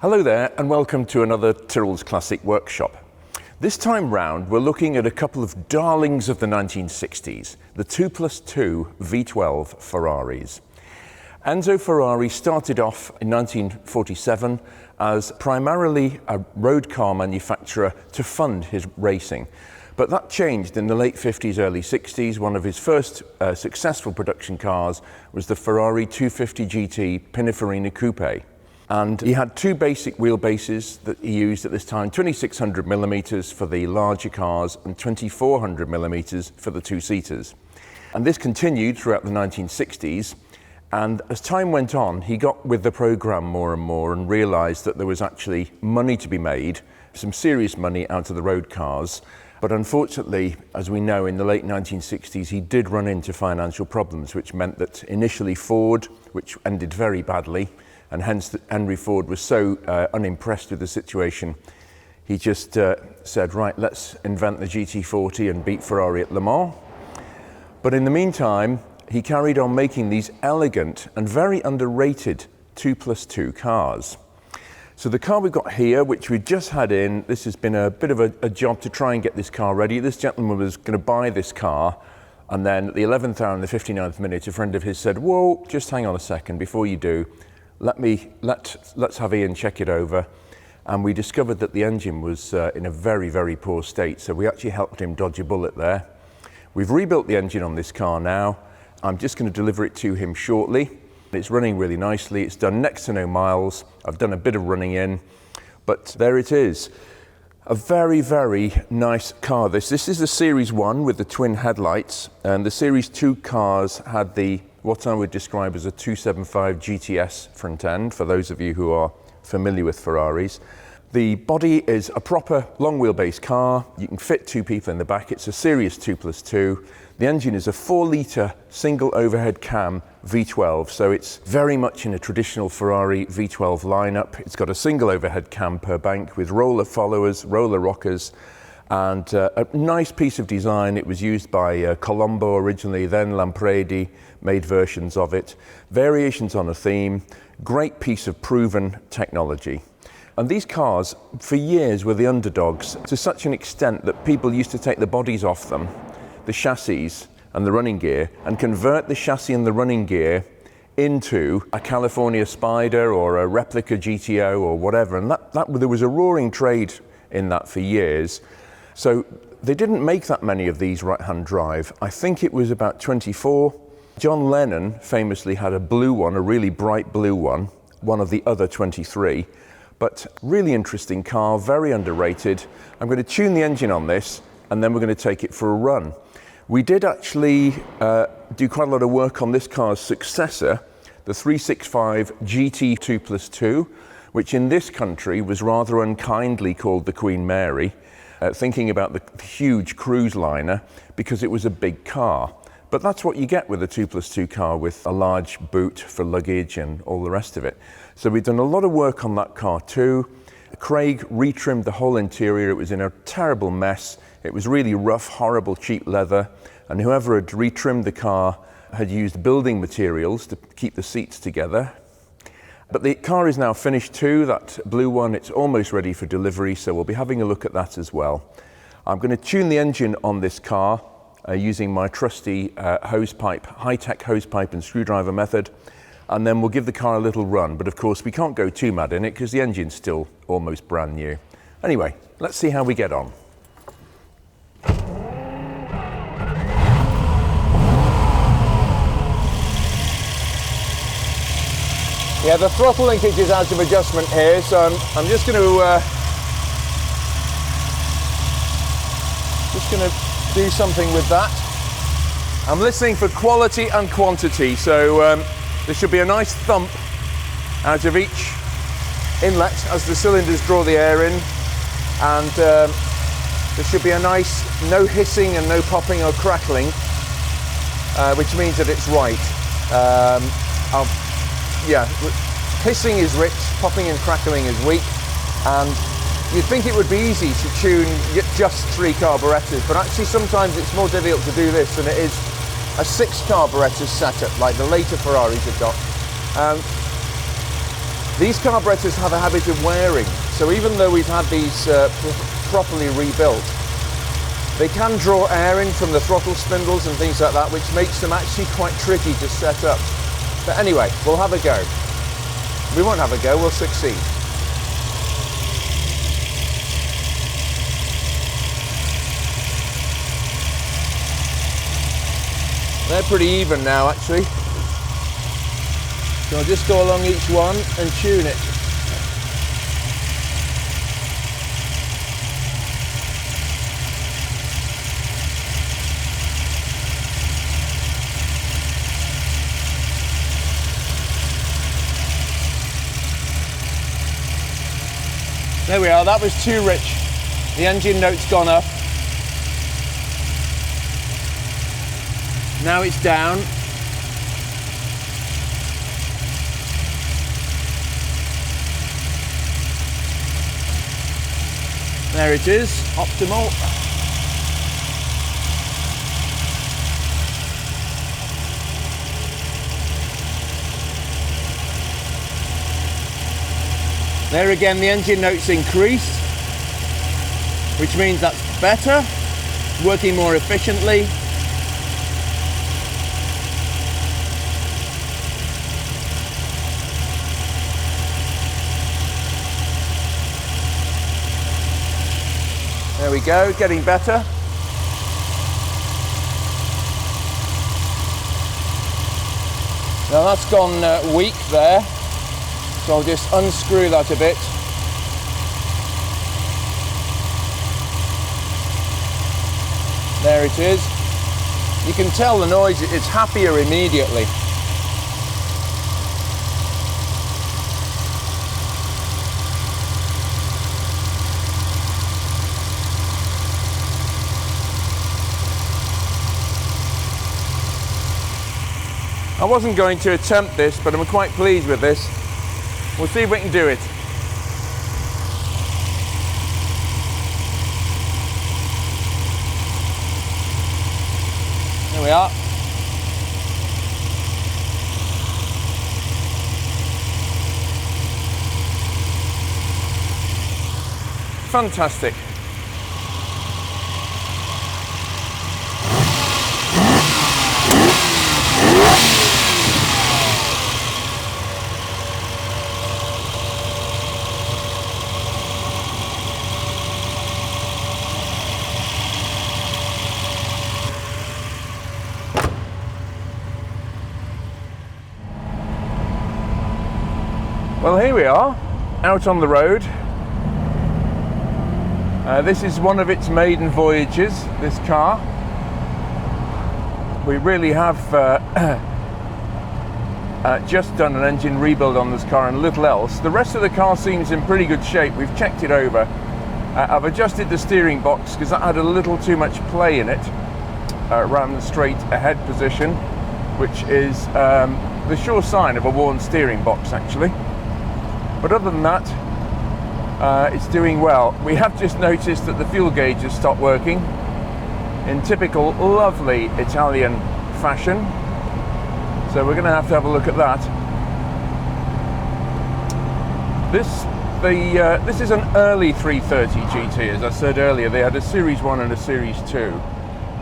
Hello there and welcome to another Tyrrell's Classic Workshop. This time round we're looking at a couple of darlings of the 1960s, the 2+2 V12 Ferraris. Enzo Ferrari started off in 1947 as primarily a road car manufacturer to fund his racing. But that changed in the late 50s, early 60s. One of his first successful production cars was the Ferrari 250 GT Pininfarina Coupe. And he had two basic wheelbases that he used at this time, 2600 millimeters for the larger cars and 2400 millimeters for the two-seaters. And this continued throughout the 1960s. And as time went on, he got with the program more and more and realized that there was actually money to be made, some serious money out of the road cars. But unfortunately, as we know, in the late 1960s, he did run into financial problems, which meant that initially Ford, which ended very badly, and hence Henry Ford was so unimpressed with the situation, he just said, right, let's invent the GT40 and beat Ferrari at Le Mans. But in the meantime, he carried on making these elegant and very underrated 2+2 cars. So the car we've got here, which we just had in, this has been a bit of a job to try and get this car ready. This gentleman was going to buy this car, and then at the 11th hour and the 59th minute, a friend of his said, whoa, just hang on a second, before you do, let's have Iain check it over. And we discovered that the engine was in a very, very poor state, so we actually helped him dodge a bullet there. We've rebuilt the engine on this car now. I'm just going to deliver it to him shortly. It's running really nicely. It's done next to no miles. I've done a bit of running in, but there it is. A very, very nice car. This is the Series 1 with the twin headlights, and the Series 2 cars had the what I would describe as a 275 GTS front end, for those of you who are familiar with Ferraris. The body is a proper long wheelbase car. You can fit two people in the back. It's a serious 2+2. The engine is a 4-litre single overhead cam V12, so it's very much in a traditional Ferrari V12 lineup. It's got a single overhead cam per bank with roller followers, roller rockers, and a nice piece of design. It was used by Colombo originally, then Lampredi made versions of it. Variations on a theme, great piece of proven technology. And these cars, for years, were the underdogs to such an extent that people used to take the bodies off them, the chassis and the running gear, and convert the chassis and the running gear into a California Spider or a replica GTO or whatever. And there was a roaring trade in that for years. So they didn't make that many of these right-hand drive. I think it was about 24. John Lennon famously had a blue one, a really bright blue one of the other 23. But really interesting car, very underrated. I'm going to tune the engine on this, and then we're going to take it for a run. We did actually do quite a lot of work on this car's successor, the 365 GT 2+2, which in this country was rather unkindly called the Queen Mary, thinking about the huge cruise liner, because it was a big car. But that's what you get with a 2+2 car, with a large boot for luggage and all the rest of it. So we've done a lot of work on that car too. Craig retrimmed the whole interior. It was in a terrible mess. It was really rough, horrible, cheap leather. And whoever had retrimmed the car had used building materials to keep the seats together. But the car is now finished too, that blue one. It's almost ready for delivery, so we'll be having a look at that as well. I'm going to tune the engine on this car using my trusty hosepipe, high-tech hosepipe and screwdriver method, and then we'll give the car a little run. But of course we can't go too mad in it because the engine's still almost brand new. Anyway, let's see how we get on. Yeah, the throttle linkage is out of adjustment here, so I'm just going to do something with that. I'm listening for quality and quantity, so there should be a nice thump out of each inlet as the cylinders draw the air in, and there should be a nice no hissing and no popping or crackling, which means that it's right. Hissing is rich, popping and crackling is weak, and you'd think it would be easy to tune just 3 carburetors, but actually sometimes it's more difficult to do this than it is a 6 carburetors setup like the later Ferraris have got. These carburetors have a habit of wearing, so even though we've had these properly rebuilt, they can draw air in from the throttle spindles and things like that, which makes them actually quite tricky to set up. But anyway, we'll have a go. We won't have a go, we'll succeed. They're pretty even now, actually. So I'll just go along each one and tune it. There we are, that was too rich. The engine note's gone up. Now it's down. There it is, optimal. There again, the engine notes increased, which means that's better, working more efficiently. There we go, getting better. Now that's gone weak there, so I'll just unscrew that a bit. There it is. You can tell the noise, it's happier immediately. I wasn't going to attempt this, but I'm quite pleased with this. We'll see if we can do it. There we are. Fantastic. Well, here we are, out on the road. This is one of its maiden voyages, this car. We really have just done an engine rebuild on this car and little else. The rest of the car seems in pretty good shape. We've checked it over. I've adjusted the steering box because that had a little too much play in it around the straight ahead position, which is the sure sign of a worn steering box, actually. But other than that, it's doing well. We have just noticed that the fuel gauge has stopped working in typical lovely Italian fashion. So we're going to have a look at that. This is an early 330 GT, as I said earlier. They had a Series 1 and a Series 2.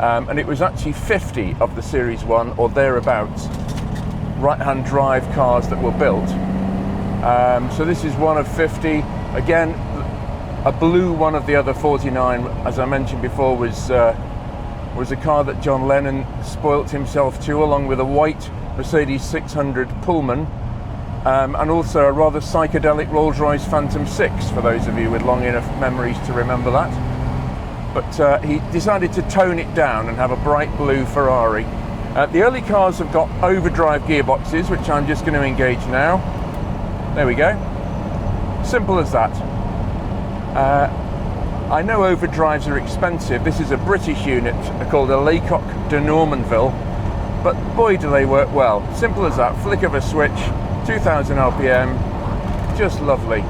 And it was actually 50 of the Series 1 or thereabouts right-hand drive cars that were built. So this is one of 50. Again, a blue one of the other 49, as I mentioned before, was a car that John Lennon spoilt himself to, along with a white Mercedes 600 Pullman, and also a rather psychedelic Rolls-Royce Phantom 6, for those of you with long enough memories to remember that. But he decided to tone it down and have a bright blue Ferrari. The early cars have got overdrive gearboxes, which I'm just going to engage now. There we go. Simple as that. I know overdrives are expensive. This is a British unit called a Laycock de Normanville, but boy do they work well. Simple as that. Flick of a switch, 2000 RPM, just lovely.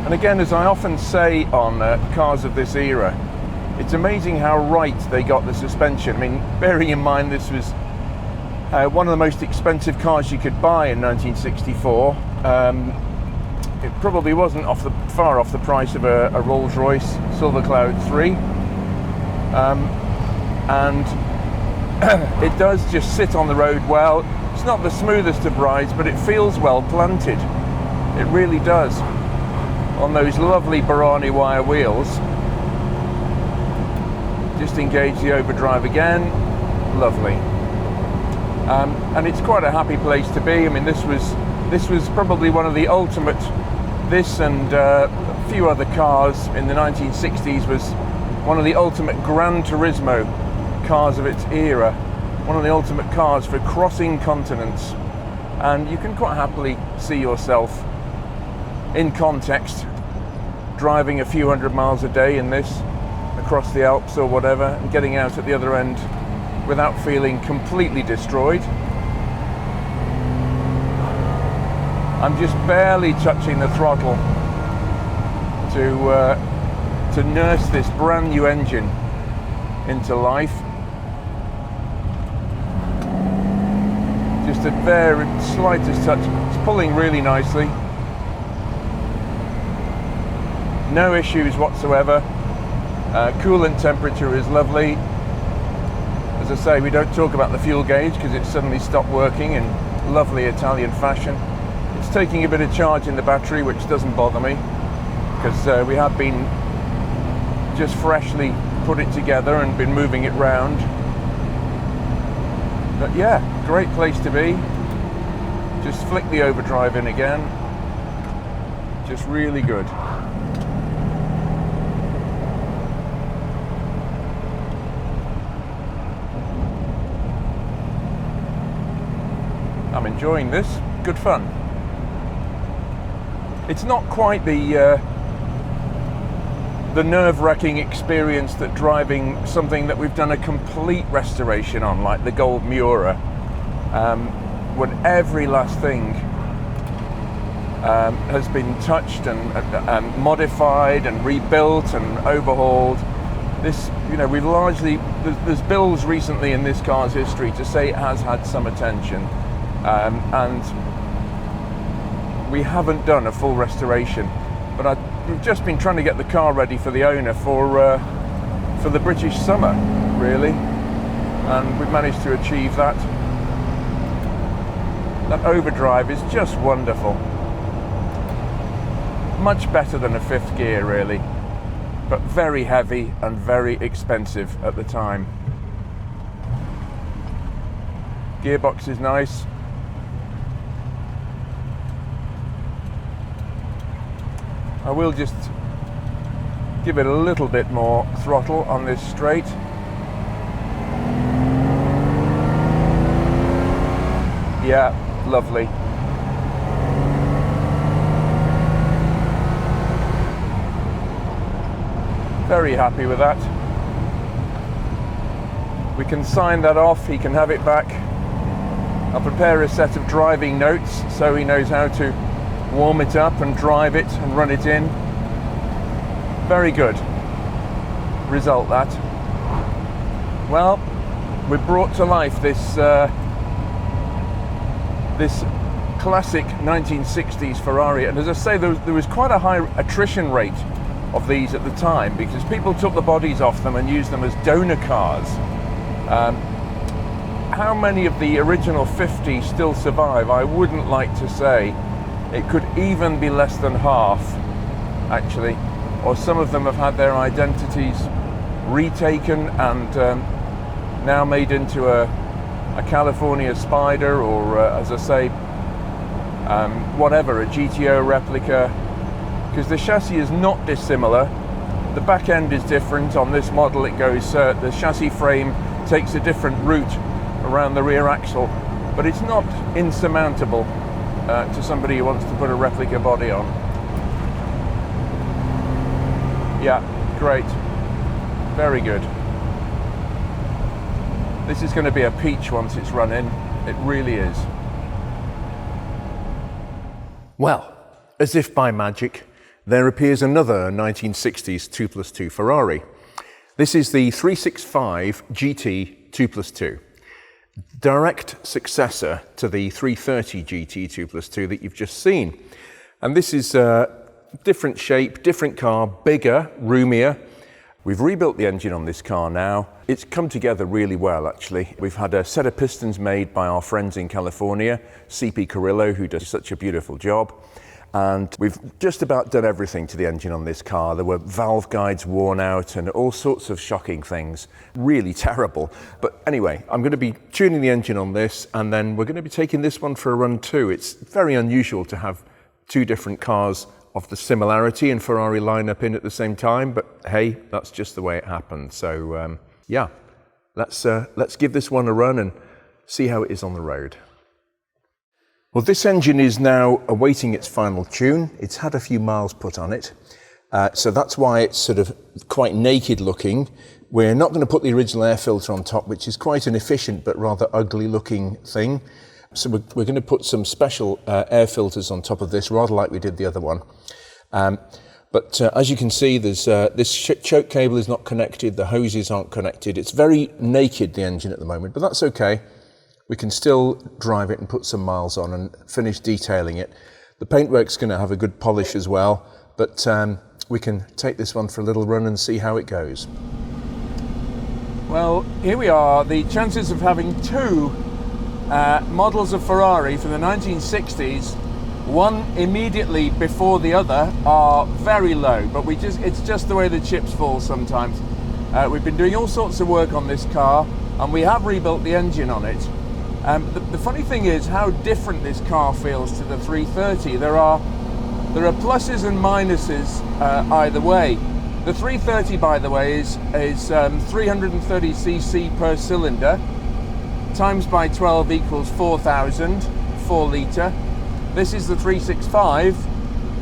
And again, as I often say on cars of this era, it's amazing how right they got the suspension. I mean, bearing in mind this was One of the most expensive cars you could buy in 1964. It probably wasn't far off the price of a Rolls-Royce Silver Cloud 3. And it does just sit on the road well. It's not the smoothest of rides, but it feels well planted. It really does. On those lovely Barani wire wheels. Just engage the overdrive again. Lovely. And it's quite a happy place to be. I mean, this was probably one of the ultimate. This and a few other cars in the 1960s was one of the ultimate Gran Turismo cars of its era. One of the ultimate cars for crossing continents. And you can quite happily see yourself in context driving a few hundred miles a day in this across the Alps or whatever, and getting out at the other end without feeling completely destroyed. I'm just barely touching the throttle to nurse this brand new engine into life. Just a very slightest touch. It's pulling really nicely. No issues whatsoever. Coolant temperature is lovely. As I say, we don't talk about the fuel gauge because it suddenly stopped working in lovely Italian fashion. It's taking a bit of charge in the battery, which doesn't bother me because we have been just freshly put it together and been moving it round. But yeah, great place to be. Just flick the overdrive in again. Just really good. I'm enjoying this. Good fun. It's not quite the nerve-wracking experience that driving something that we've done a complete restoration on, like the Gold Miura, when every last thing has been touched and modified and rebuilt and overhauled. This, you know, we've largely, there's bills recently in this car's history to say it has had some attention. And we haven't done a full restoration, but we've just been trying to get the car ready for the owner for the British summer, really, and we've managed to achieve that. That overdrive is just wonderful. Much better than a fifth gear, really, but very heavy and very expensive at the time. Gearbox is nice. I will just give it a little bit more throttle on this straight. Yeah, lovely. Very happy with that. We can sign that off, he can have it back. I'll prepare a set of driving notes so he knows how to warm it up and drive it and run it in. Very good result, that. Well, we brought to life this this classic 1960s Ferrari, and as I say, there was quite a high attrition rate of these at the time because people took the bodies off them and used them as donor cars. How many of the original 50 still survive? I wouldn't like to say. It could even be less than half, actually, or some of them have had their identities retaken and now made into a California Spider, or as I say, whatever, a GTO replica, because the chassis is not dissimilar. The back end is different. On this model it goes, the chassis frame takes a different route around the rear axle, but it's not insurmountable to somebody who wants to put a replica body on. Yeah, great. Very good. This is going to be a peach once it's run in. It really is. Well, as if by magic, there appears another 1960s 2+2 Ferrari. This is the 365 GT 2+2. direct successor to the 330 GT 2+2 that you've just seen. And this is a different shape, different car, bigger, roomier. We've rebuilt the engine on this car now. It's come together really well, actually. We've had a set of pistons made by our friends in California, CP Carrillo, who does such a beautiful job. And we've just about done everything to the engine on this car. There were valve guides worn out and all sorts of shocking things. Really terrible. But anyway, I'm going to be tuning the engine on this, and then we're going to be taking this one for a run too. It's very unusual to have two different cars of the similarity and Ferrari lineup in at the same time, but hey, that's just the way it happened. So yeah, let's give this one a run and see how it is on the road. Well, this engine is now awaiting its final tune. It's had a few miles put on it, so that's why it's sort of quite naked looking. We're not going to put the original air filter on top, which is quite an efficient but rather ugly looking thing. So we're going to put some special air filters on top of this, rather like we did the other one. But as you can see, there's this choke cable is not connected, the hoses aren't connected. It's very naked, the engine at the moment, but that's okay. We can still drive it and put some miles on and finish detailing it. The paintwork's going to have a good polish as well, but we can take this one for a little run and see how it goes. Well, here we are. The chances of having two models of Ferrari from the 1960s, one immediately before the other, are very low, but it's just the way the chips fall sometimes. We've been doing all sorts of work on this car, and we have rebuilt the engine on it. The funny thing is how different this car feels to the 330. There are pluses and minuses either way. The 330, by the way, is 330cc per cylinder, times by 12 equals 4,000, 4 litre. This is the 365,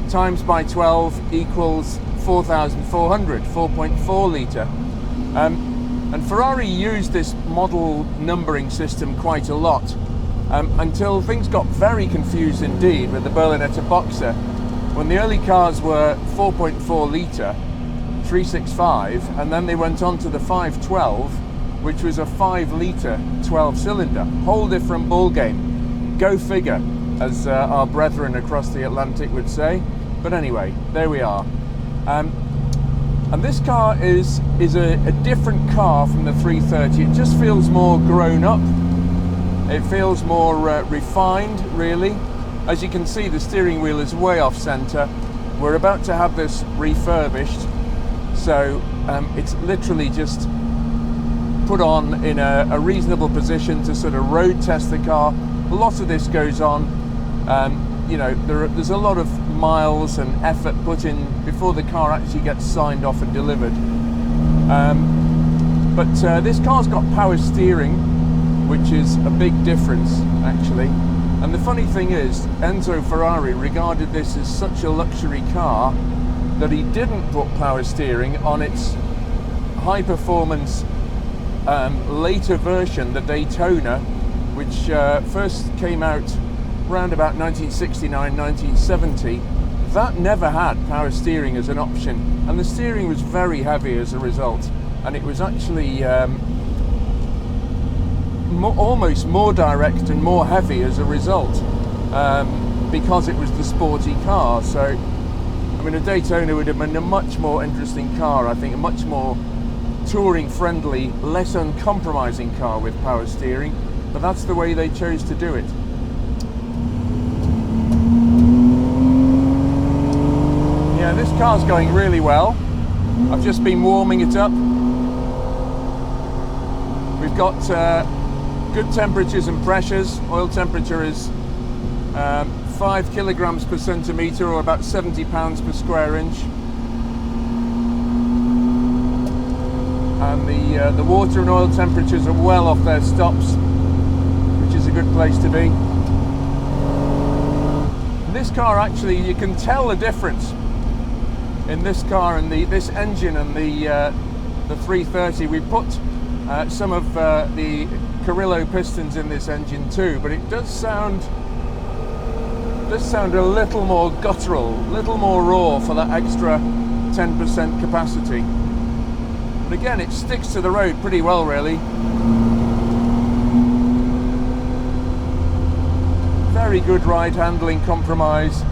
times by 12 equals 4,400, 4.4 litre. And Ferrari used this model numbering system quite a lot, until things got very confused indeed with the Berlinetta Boxer, when the early cars were 4.4 litre, 365, and then they went on to the 512, which was a 5 litre 12 cylinder. Whole different ball game. Go figure, as our brethren across the Atlantic would say. But anyway, there we are. And this car is a different car from the 330. It just feels more grown up. It feels more refined, really. As you can see, the steering wheel is way off centre. We're about to have this refurbished, so it's literally just put on in a reasonable position to sort of road test the car. A lot of this goes on. You know, there's a lot of miles and effort put in before the car actually gets signed off and delivered. But this car's got power steering, which is a big difference, actually. And the funny thing is, Enzo Ferrari regarded this as such a luxury car that he didn't put power steering on its high-performance later version, the Daytona, which first came out around about 1969, 1970. That never had power steering as an option, and the steering was very heavy as a result, and it was actually almost more direct and more heavy as a result, because it was the sporty car. So, I mean, a Daytona would have been a much more interesting car, I think, a much more touring friendly, less uncompromising car with power steering, but that's the way they chose to do it. Yeah, this car's going really well. I've just been warming it up. We've got good temperatures and pressures. Oil temperature is 5 kilograms per centimetre, or about 70 pounds per square inch. And the water and oil temperatures are well off their stops, which is a good place to be. And this car, actually, you can tell the difference in this car and this engine and the 330. We put some of the Carrillo pistons in this engine too, but it does sound a little more guttural, a little more raw for that extra 10% capacity. But again, it sticks to the road pretty well, really. really good ride handling, compromise.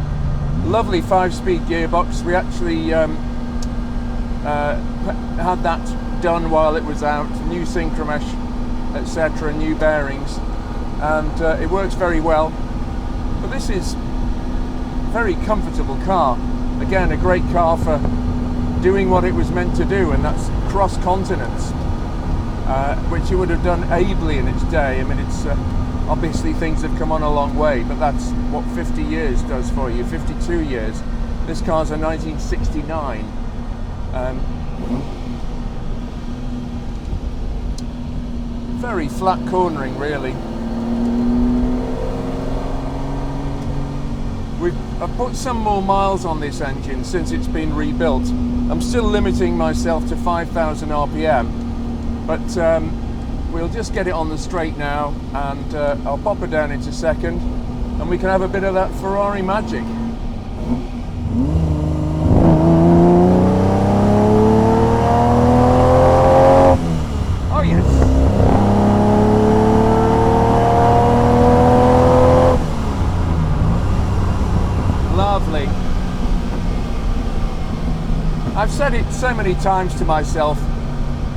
Lovely 5-speed gearbox. We actually had that done while it was out. New synchromesh, etc., new bearings, and it works very well. But this is a very comfortable car. Again, a great car for doing what it was meant to do, and that's cross continents, which it would have done ably in its day. I mean, it's obviously things have come on a long way, but that's what 50 years does for you, 52 years. This car's a 1969. Very flat cornering, really. I've put some more miles on this engine since it's been rebuilt. I'm still limiting myself to 5,000 RPM, but we'll just get it on the straight now, and I'll pop her down in a second, and we can have a bit of that Ferrari magic. Oh yes! Lovely. I've said it so many times to myself,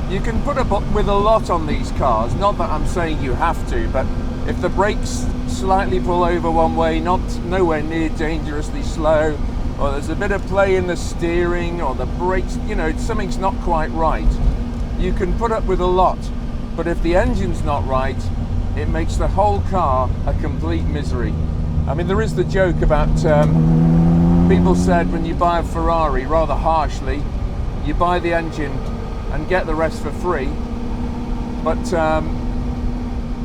you can put up with a lot on these cars, not that I'm saying you have to, but if the brakes slightly pull over one way, nowhere near dangerously slow, or there's a bit of play in the steering, or the brakes, you know, something's not quite right, you can put up with a lot. But if the engine's not right, it makes the whole car a complete misery. I mean, there is the joke about people said when you buy a Ferrari, rather harshly, you buy the engine and get the rest for free. But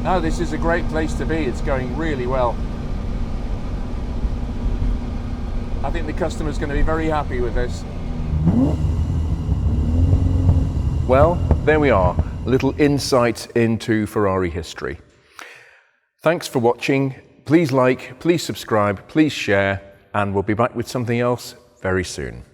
no, this is a great place to be. It's going really well. I think the customer's going to be very happy with this. Well, there we are, a little insight into Ferrari history. Thanks for watching. Please like, please subscribe, please share, and we'll be back with something else very soon.